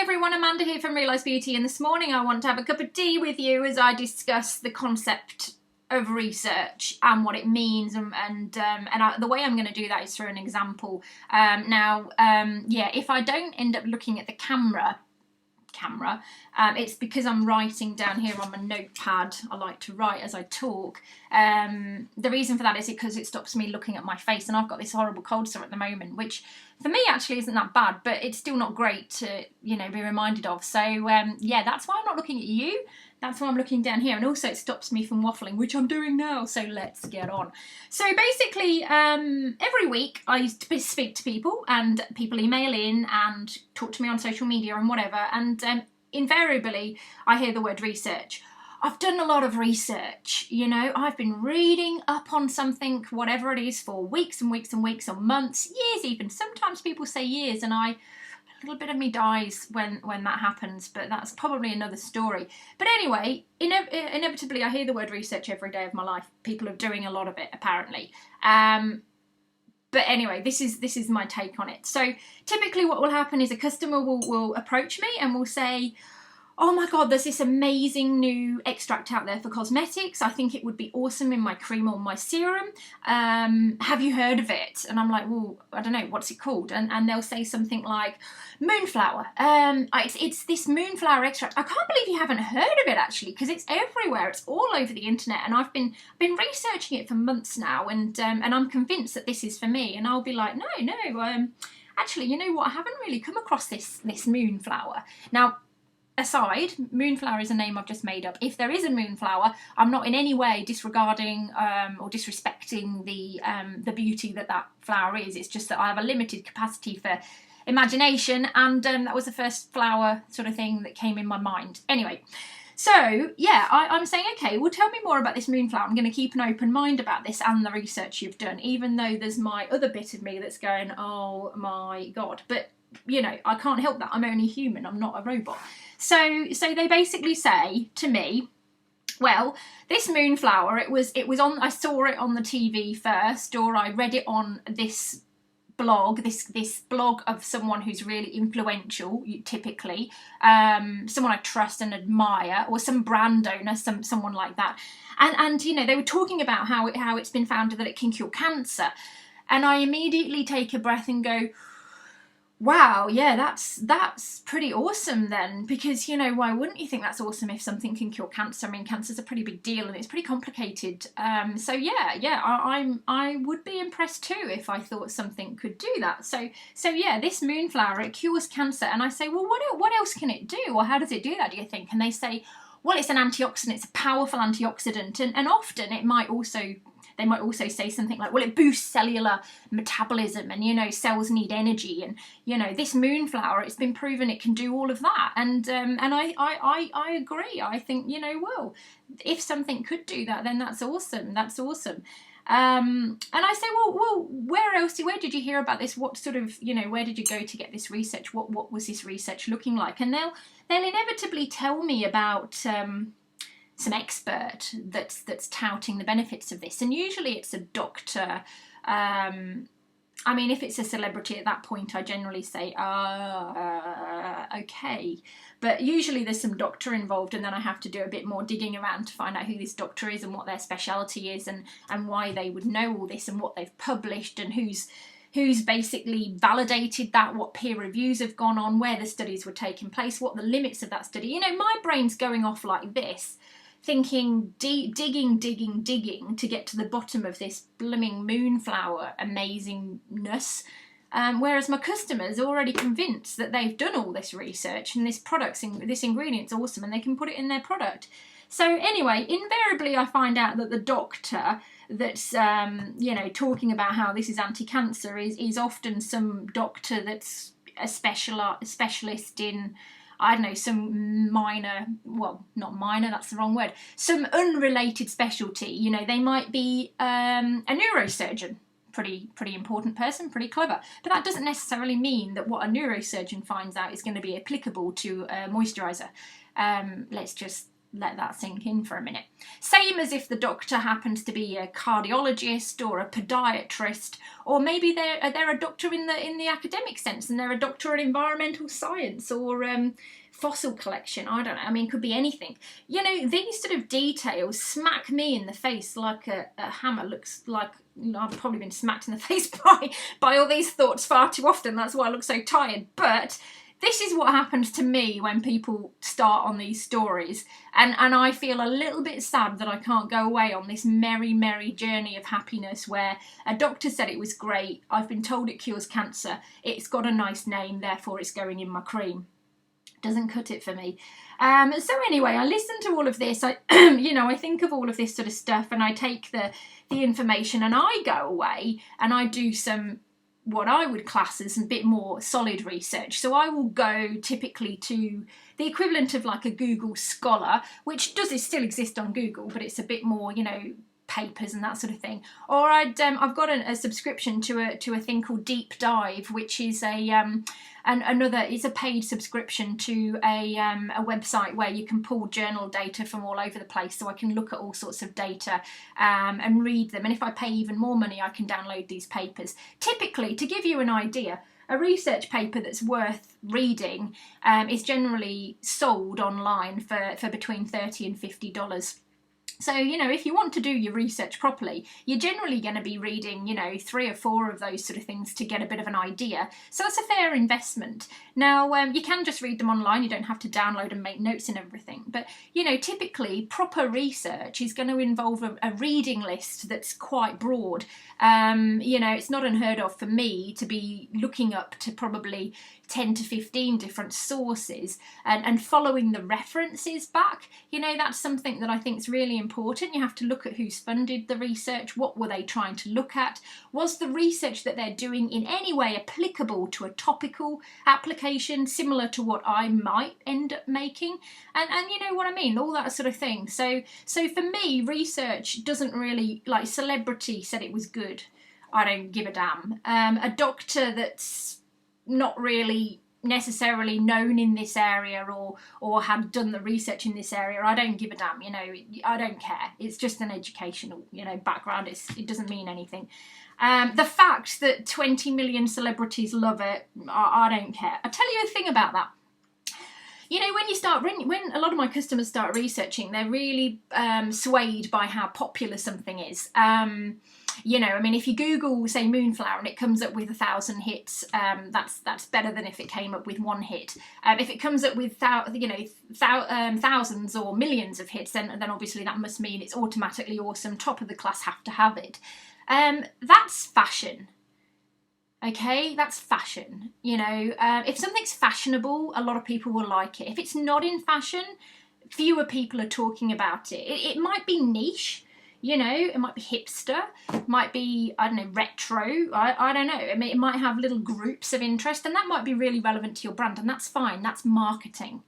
Hi everyone, Amanda here from Realise Beauty, and this morning I want to have a cup of tea with you as I discuss the concept of research and what it means, and the way I'm going to do that is through an example. If I don't end up looking at the camera, it's because I'm writing down here on my notepad. I like to write as I talk. The reason for that is because it stops me looking at my face, and I've got this horrible cold sore at the moment, which for me actually isn't that bad, but it's still not great to, be reminded of. So that's why I'm not looking at you. That's why I'm looking down here, and also it stops me from waffling, which I'm doing now, so let's get on. So basically, every week I speak to people, and people email in and talk to me on social media and whatever, and invariably I hear the word research. I've done a lot of research, I've been reading up on something, whatever it is, for weeks and weeks and weeks, or months, years even. Sometimes people say years, and a little bit of me dies when that happens, but that's probably another story. But anyway, inevitably I hear the word research every day of my life. People are doing a lot of it, apparently. But anyway, this is my take on it. So typically what will happen is a customer will approach me and will say, oh my God, there's this amazing new extract out there for cosmetics. I think it would be awesome in my cream or my serum. Have you heard of it? And I'm like, well, I don't know, what's it called? And they'll say something like, moonflower. It's this moonflower extract. I can't believe you haven't heard of it, actually, because it's everywhere. It's all over the internet, and I've been researching it for months now, and I'm convinced that this is for me. And I'll be like, no, actually, you know what? I haven't really come across this moonflower. Now, aside, moonflower is a name I've just made up. If there is a moonflower, I'm not in any way disregarding or disrespecting the beauty that flower is. It's just that I have a limited capacity for imagination, and that was the first flower sort of thing that came in my mind. Anyway, so yeah, I'm saying, okay, well, tell me more about this moonflower. I'm going to keep an open mind about this and the research you've done, even though there's my other bit of me that's going, oh my God. But I can't help that. I'm only human. I'm not a robot. So they basically say to me, well, this moonflower, it was on, I saw it on the TV first, or I read it on this blog, this blog of someone who's really influential, typically, someone I trust and admire, or some brand owner, someone like that. And they were talking about how it's been found that it can cure cancer. And I immediately take a breath and go, wow, yeah, that's pretty awesome then, because, why wouldn't you think that's awesome if something can cure cancer? I mean, cancer's a pretty big deal and it's pretty complicated. I would be impressed too if I thought something could do that. So yeah, this moonflower, it cures cancer. And I say, well, what else can it do? Or how does it do that, do you think? And they say, well, it's an antioxidant, it's a powerful antioxidant, and often they might also say something like, well, it boosts cellular metabolism, and cells need energy, and this moonflower, it's been proven it can do all of that, and I agree. I think, well, if something could do that, then that's awesome. And I say, well, where did you hear about this? What sort of, where did you go to get this research? What was this research looking like? And they'll inevitably tell me about some expert that's touting the benefits of this, and usually it's a doctor. I mean, if it's a celebrity at that point, I generally say, okay. But usually there's some doctor involved, and then I have to do a bit more digging around to find out who this doctor is and what their speciality is, and why they would know all this, and what they've published, and who's basically validated that, what peer reviews have gone on, where the studies were taking place, what the limits of that study. My brain's going off like this, thinking, digging to get to the bottom of this blooming moonflower amazingness, whereas my customers are already convinced that they've done all this research, and this ingredient's awesome, and they can put it in their product. So anyway, invariably I find out that the doctor that's talking about how this is anti-cancer is often some doctor that's a specialist in, I don't know, some minor, well, not minor, that's the wrong word, some unrelated specialty. They might be a neurosurgeon, pretty important person, pretty clever. But that doesn't necessarily mean that what a neurosurgeon finds out is going to be applicable to a moisturiser. Let's just let that sink in for a minute. Same as if the doctor happens to be a cardiologist or a podiatrist, or maybe they're a doctor in the academic sense, and they're a doctor in environmental science or fossil collection. I don't know. I mean, it could be anything. You know, these sort of details smack me in the face like a hammer. Looks like, you know, I've probably been smacked in the face by all these thoughts far too often. That's why I look so tired. But this is what happens to me when people start on these stories. And I feel a little bit sad that I can't go away on this merry, merry journey of happiness where a doctor said it was great. I've been told it cures cancer. It's got a nice name, therefore it's going in my cream. Doesn't cut it for me. So anyway, I listen to all of this. I think of all of this sort of stuff, and I take the information and I go away and I do some what I would class as a bit more solid research. So I will go typically to the equivalent of like a Google Scholar, which still exist on Google, but it's a bit more, you know, papers and that sort of thing. Or I've got a subscription to a thing called Deep Dive, which is it's a paid subscription to a website where you can pull journal data from all over the place, so I can look at all sorts of data and read them. And if I pay even more money, I can download these papers. Typically, to give you an idea, a research paper that's worth reading is generally sold online for between $30 and $50. So, you know, if you want to do your research properly, you're generally going to be reading, you know, 3 or 4 of those sort of things to get a bit of an idea. So that's a fair investment. Now, you can just read them online. You don't have to download and make notes and everything. But, you know, typically proper research is going to involve a reading list that's quite broad. You know, it's not unheard of for me to be looking up to probably 10 to 15 different sources and following the references back. You know, that's something that I think is really important. You have to look at who's funded the research. What were they trying to look at? Was the research that they're doing in any way applicable to a topical application similar to what I might end up making? And you know what I mean, all that sort of thing. So for me, research doesn't really, like, celebrity said it was good, I don't give a damn. A doctor that's not really necessarily known in this area or had done the research in this area, I don't give a damn, you know, I don't care. It's just an educational, you know, background. It doesn't mean anything. The fact that 20 million celebrities love it, I don't care. I'll tell you a thing about that. You know, when a lot of my customers start researching, they're really swayed by how popular something is. You know, I mean, if you Google, say, Moonflower and it comes up with 1,000 hits, that's better than if it came up with 1 hit. If it comes up with thousands or millions of hits, then obviously that must mean it's automatically awesome. Top of the class have to have it. That's fashion. Okay, that's fashion. You know, if something's fashionable, a lot of people will like it. If it's not in fashion, fewer people are talking about it. It might be niche. You know, it might be hipster, it might be, I don't know, retro, I don't know. I mean, it might have little groups of interest, and that might be really relevant to your brand, and that's fine. That's marketing,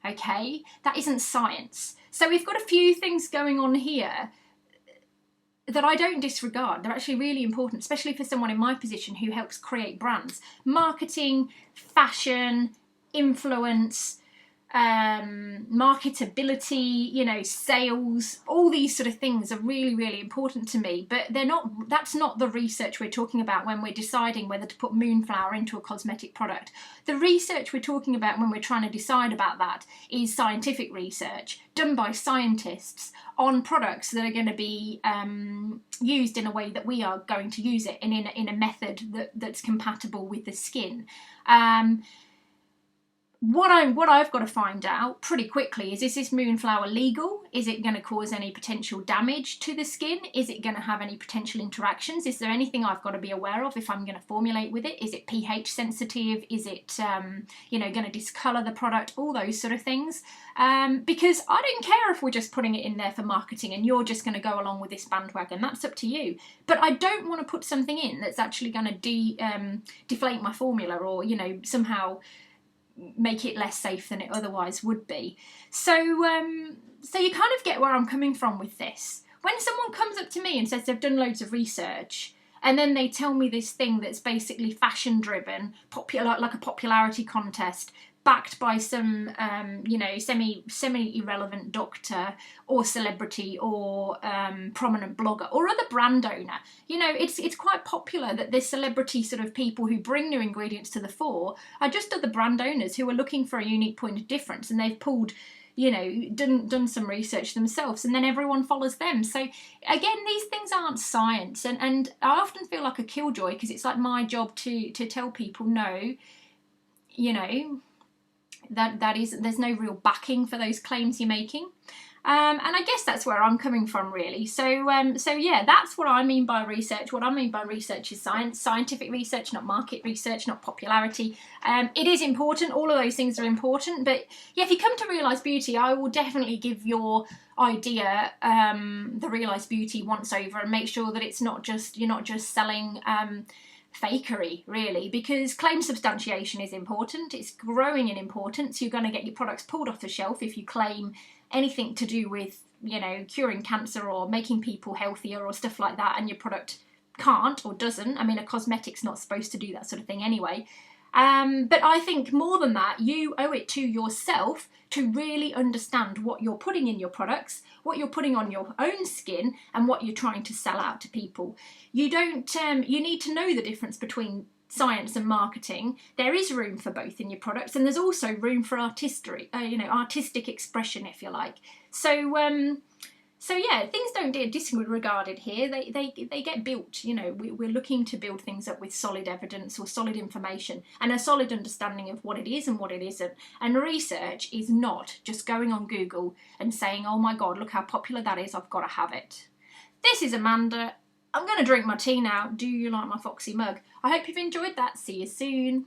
okay? That isn't science. So we've got a few things going on here that I don't disregard. They're actually really important, especially for someone in my position who helps create brands. Marketing, fashion, influence, marketability, you know, sales, all these sort of things are really, really important to me, but that's not the research we're talking about when we're deciding whether to put Moonflower into a cosmetic product. The research we're talking about when we're trying to decide about that is scientific research done by scientists on products that are going to be used in a way that we are going to use it, and in a method that's compatible with the skin. What I've got to find out pretty quickly is this Moonflower legal? Is it going to cause any potential damage to the skin? Is it going to have any potential interactions? Is there anything I've got to be aware of if I'm going to formulate with it? Is it pH sensitive? Is it, you know, going to discolour the product? All those sort of things. Because I don't care if we're just putting it in there for marketing and you're just going to go along with this bandwagon. That's up to you. But I don't want to put something in that's actually going to deflate my formula, or, you know, somehow make it less safe than it otherwise would be. So you kind of get where I'm coming from with this. When someone comes up to me and says they've done loads of research, and then they tell me this thing that's basically fashion driven, popular, like a popularity contest, backed by some you know, semi irrelevant doctor or celebrity or prominent blogger or other brand owner. You know, it's quite popular that this celebrity sort of people who bring new ingredients to the fore are just other brand owners who are looking for a unique point of difference, and they've pulled, you know, done some research themselves, and then everyone follows them. So again, these things aren't science, and I often feel like a killjoy, because it's like my job to tell people, no, you know, that is, there's no real backing for those claims you're making. And I guess that's where I'm coming from, really. So yeah, that's what I mean by research. What I mean by research is science, scientific research, not market research, not popularity. It is important. All of those things are important. But yeah, if you come to Realise Beauty, I will definitely give your idea the Realise Beauty once over, and make sure that it's not just, you're not just selling fakery, really, because claim substantiation is important. It's growing in importance. You're going to get your products pulled off the shelf if you claim anything to do with, you know, curing cancer or making people healthier or stuff like that, and your product can't or doesn't. I mean, a cosmetic's not supposed to do that sort of thing anyway. But I think more than that, you owe it to yourself to really understand what you're putting in your products, what you're putting on your own skin, and what you're trying to sell out to people. You don't, you need to know the difference between science and marketing. There is room for both in your products, and there's also room for artistry, you know, artistic expression, if you like. So yeah, things don't get disregarded here. They get built. You know, we're looking to build things up with solid evidence or solid information and a solid understanding of what it is and what it isn't. And research is not just going on Google and saying, oh my God, look how popular that is, I've got to have it. This is Amanda. I'm going to drink my tea now. Do you like my foxy mug? I hope you've enjoyed that. See you soon.